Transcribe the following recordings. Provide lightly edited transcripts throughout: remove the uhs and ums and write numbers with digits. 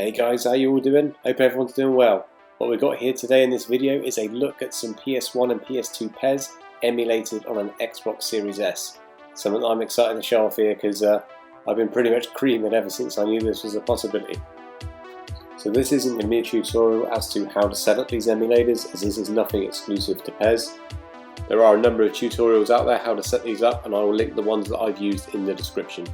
Hey guys, how you all doing? Hope everyone's doing well. What we've got here today in this video is a look at some PS1 and PS2 PES emulated on an Xbox Series S. Something that I'm excited to show off here because I've been pretty much creaming ever since I knew this was a possibility. So this isn't going to be a tutorial as to how to set up these emulators, as this is nothing exclusive to PES. There are a number of tutorials out there how to set these up, and I will link the ones that I've used in the description.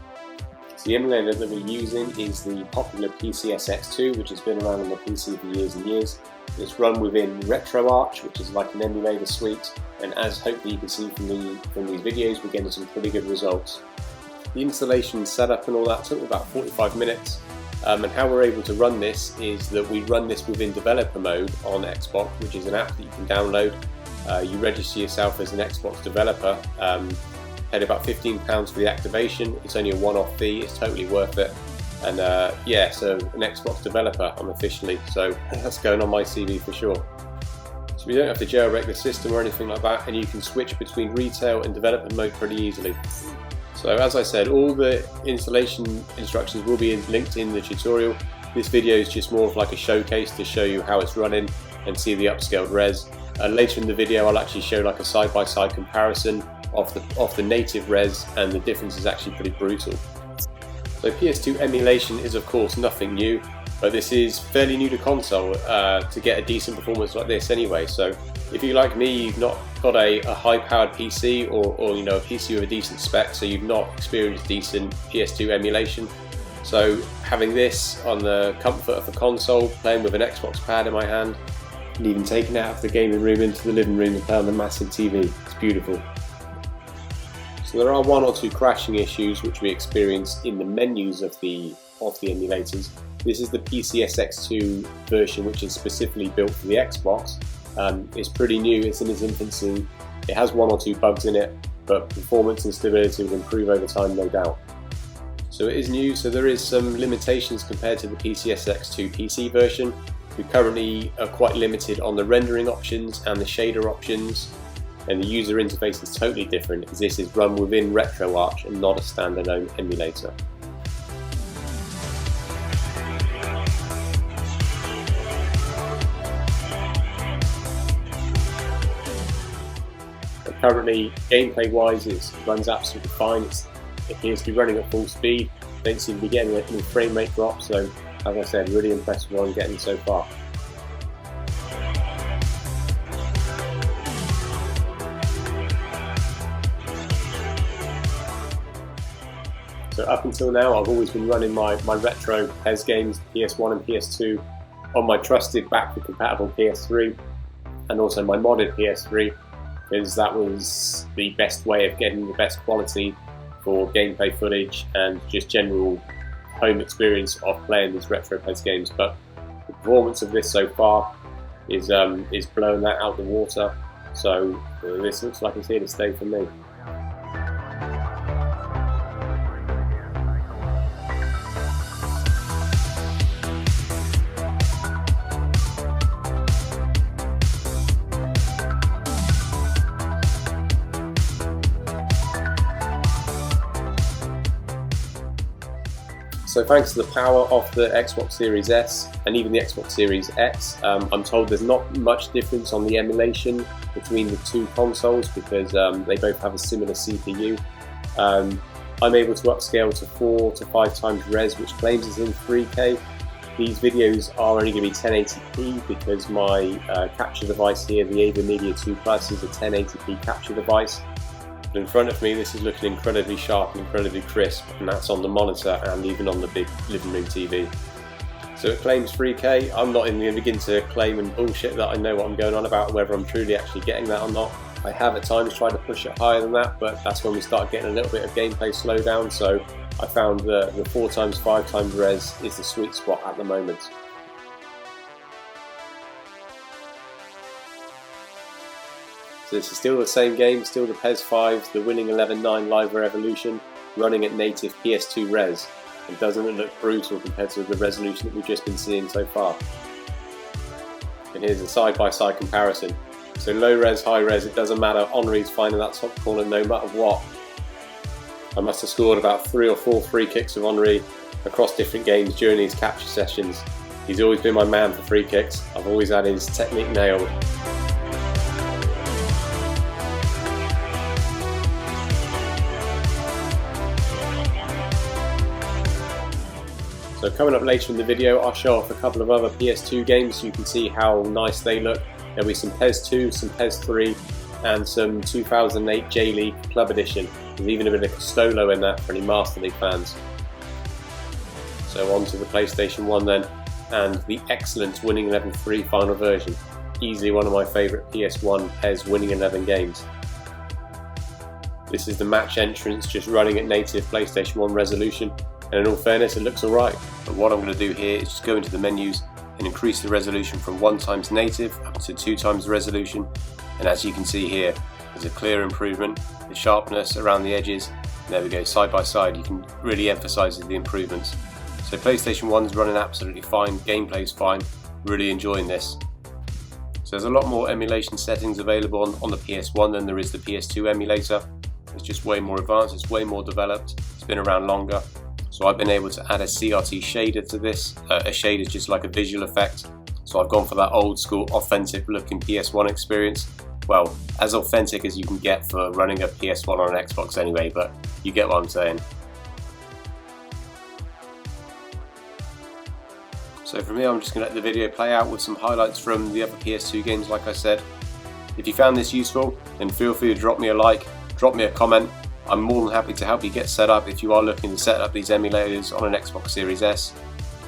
So the emulator that we're using is the popular PCSX2, which has been around on the PC for years and years. It's run within RetroArch, which is like an emulator suite, and as hopefully you can see from these videos, we're getting some pretty good results. The installation, setup and all that took about 45 minutes, and how we're able to run this is that we run this within developer mode on Xbox, which is an app that you can download. You register yourself as an Xbox developer, paid about £15 for the activation. It's only a one-off fee, it's totally worth it. And yeah, so an Xbox developer I'm officially, so that's going on my CV for sure. So we don't have to jailbreak the system or anything like that, and you can switch between retail and development mode pretty easily. So as I said, all the installation instructions will be linked in the tutorial. This video is just more of like a showcase to show you how it's running and see the upscaled res. Later in the video I'll actually show like a side-by-side comparison of the native res, and the difference is actually pretty brutal. So PS2 emulation is of course nothing new, but this is fairly new to console to get a decent performance like this anyway. So if you, like me, you've not got a high-powered PC or you know, a PC with a decent spec, so you've not experienced decent PS2 emulation, so having this on the comfort of the console, playing with an Xbox pad in my hand, and even taking it out of the gaming room into the living room and playing on the massive TV, it's beautiful. So there are one or two crashing issues which we experience in the menus of the emulators. This is the PCSX2 version, which is specifically built for the Xbox. It's pretty new, it's in its infancy. It has one or two bugs in it, but performance and stability will improve over time, no doubt. So it is new, so there is some limitations compared to the PCSX2 PC version. We currently are quite limited on the rendering options and the shader options, and the user interface is totally different as this is run within RetroArch and not a standalone emulator. But currently, gameplay wise, it runs absolutely fine. It appears to be running at full speed. Don't seem to be getting any frame rate drops, so as I said, really impressed with what I'm getting so far. So up until now, I've always been running my retro PES games, PS1 and PS2, on my trusted backward compatible PS3, and also my modded PS3, because that was the best way of getting the best quality for gameplay footage and just general home experience of playing these retro PES games. But the performance of this so far is blowing that out the water. So this looks like it's here to stay for me. So thanks to the power of the Xbox Series S and even the Xbox Series X, I'm told there's not much difference on the emulation between the two consoles because they both have a similar CPU. I'm able to upscale to 4 to 5 times res, which claims it's in 3K. These videos are only going to be 1080p because my capture device here, the AVerMedia 2 Plus, is a 1080p capture device. But in front of me, this is looking incredibly sharp and incredibly crisp, and that's on the monitor and even on the big living room TV. So it claims 3K. I'm not even going to begin to claim and bullshit that I know what I'm going on about, whether I'm truly actually getting that or not. I have at times tried to push it higher than that, but that's when we start getting a little bit of gameplay slowdown. So I found the 4x, 5x res is the sweet spot at the moment. So this is still the same game, still the PES 5, the winning 11-9 Live Revolution, running at native PS2 res. And doesn't it look brutal compared to the resolution that we've just been seeing so far? And here's a side-by-side comparison. So low res, high res, it doesn't matter, Henry's finding that top corner no matter what. I must have scored about 3 or 4 free kicks of Henry across different games during these capture sessions. He's always been my man for free kicks. I've always had his technique nailed. So coming up later in the video, I'll show off a couple of other PS2 games so you can see how nice they look. There'll be some PES 2, some PES 3 and some 2008 J-League Club Edition. There's even a bit of Costolo in that for any Master League fans. So on to the PlayStation 1 then, and the excellent Winning 11 3 final version. Easily one of my favourite PS1 PES Winning 11 games. This is the match entrance just running at native PlayStation 1 resolution. And in all fairness, it looks alright. But what I'm going to do here is just go into the menus and increase the resolution from 1x native up to 2x resolution. And as you can see here, there's a clear improvement. The sharpness around the edges, there we go, side by side, you can really emphasise the improvements. So PlayStation 1's running absolutely fine, gameplay's fine, really enjoying this. So there's a lot more emulation settings available on the PS1 than there is the PS2 emulator. It's just way more advanced, it's way more developed, it's been around longer. So I've been able to add a CRT shader to this. A shader is just like a visual effect. So I've gone for that old school authentic looking PS1 experience. Well, as authentic as you can get for running a PS1 on an Xbox anyway, but you get what I'm saying. So from here I'm just going to let the video play out with some highlights from the other PS2 games like I said. If you found this useful, then feel free to drop me a like, drop me a comment. I'm more than happy to help you get set up if you are looking to set up these emulators on an Xbox Series S.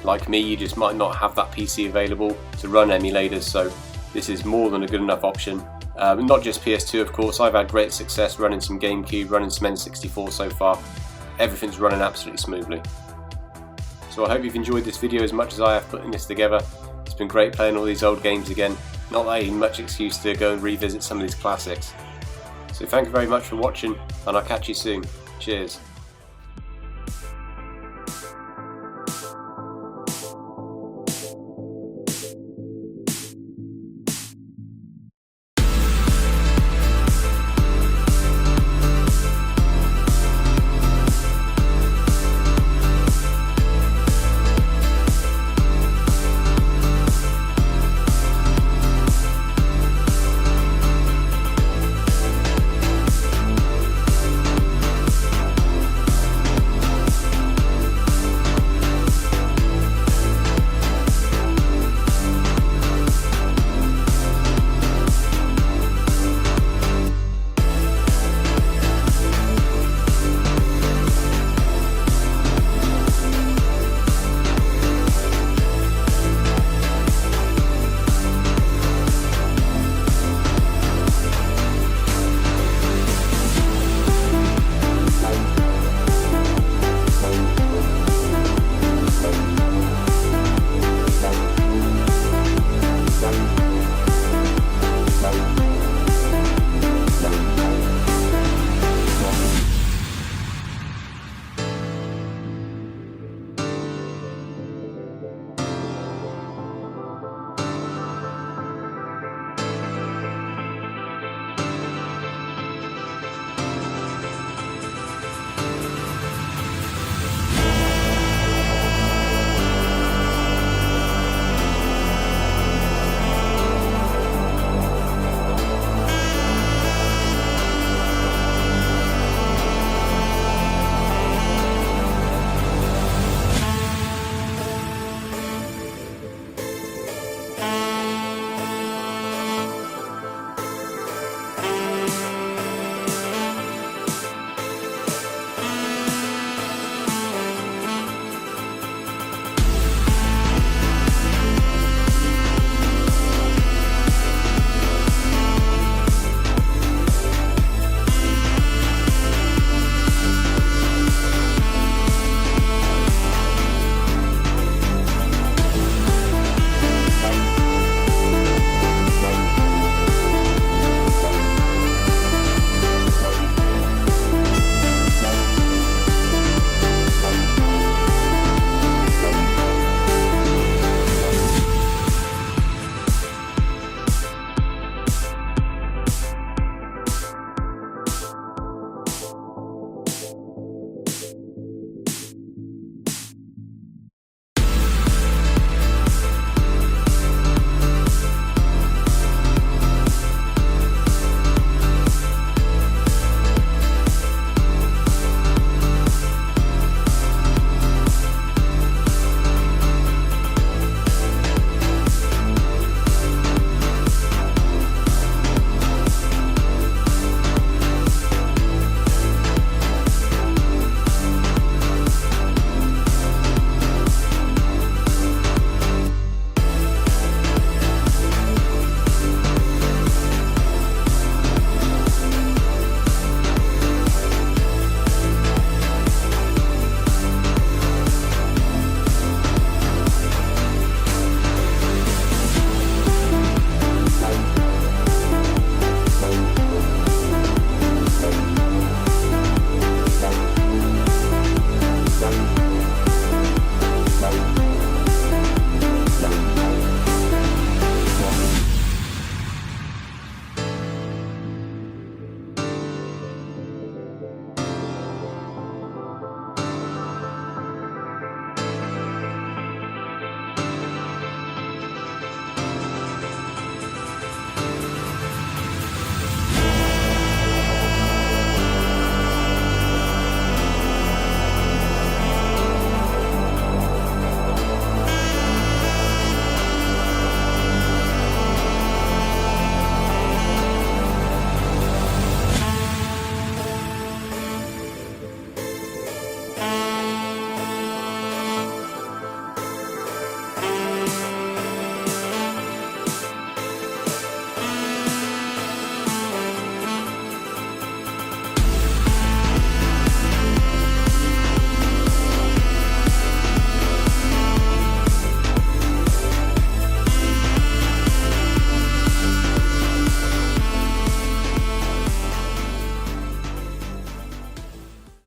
Like me, you just might not have that PC available to run emulators, so this is more than a good enough option. Not just PS2 of course, I've had great success running some GameCube, running some N64 so far. Everything's running absolutely smoothly. So I hope you've enjoyed this video as much as I have putting this together. It's been great playing all these old games again. Not that I need much excuse to go and revisit some of these classics. So thank you very much for watching, and I'll catch you soon. Cheers.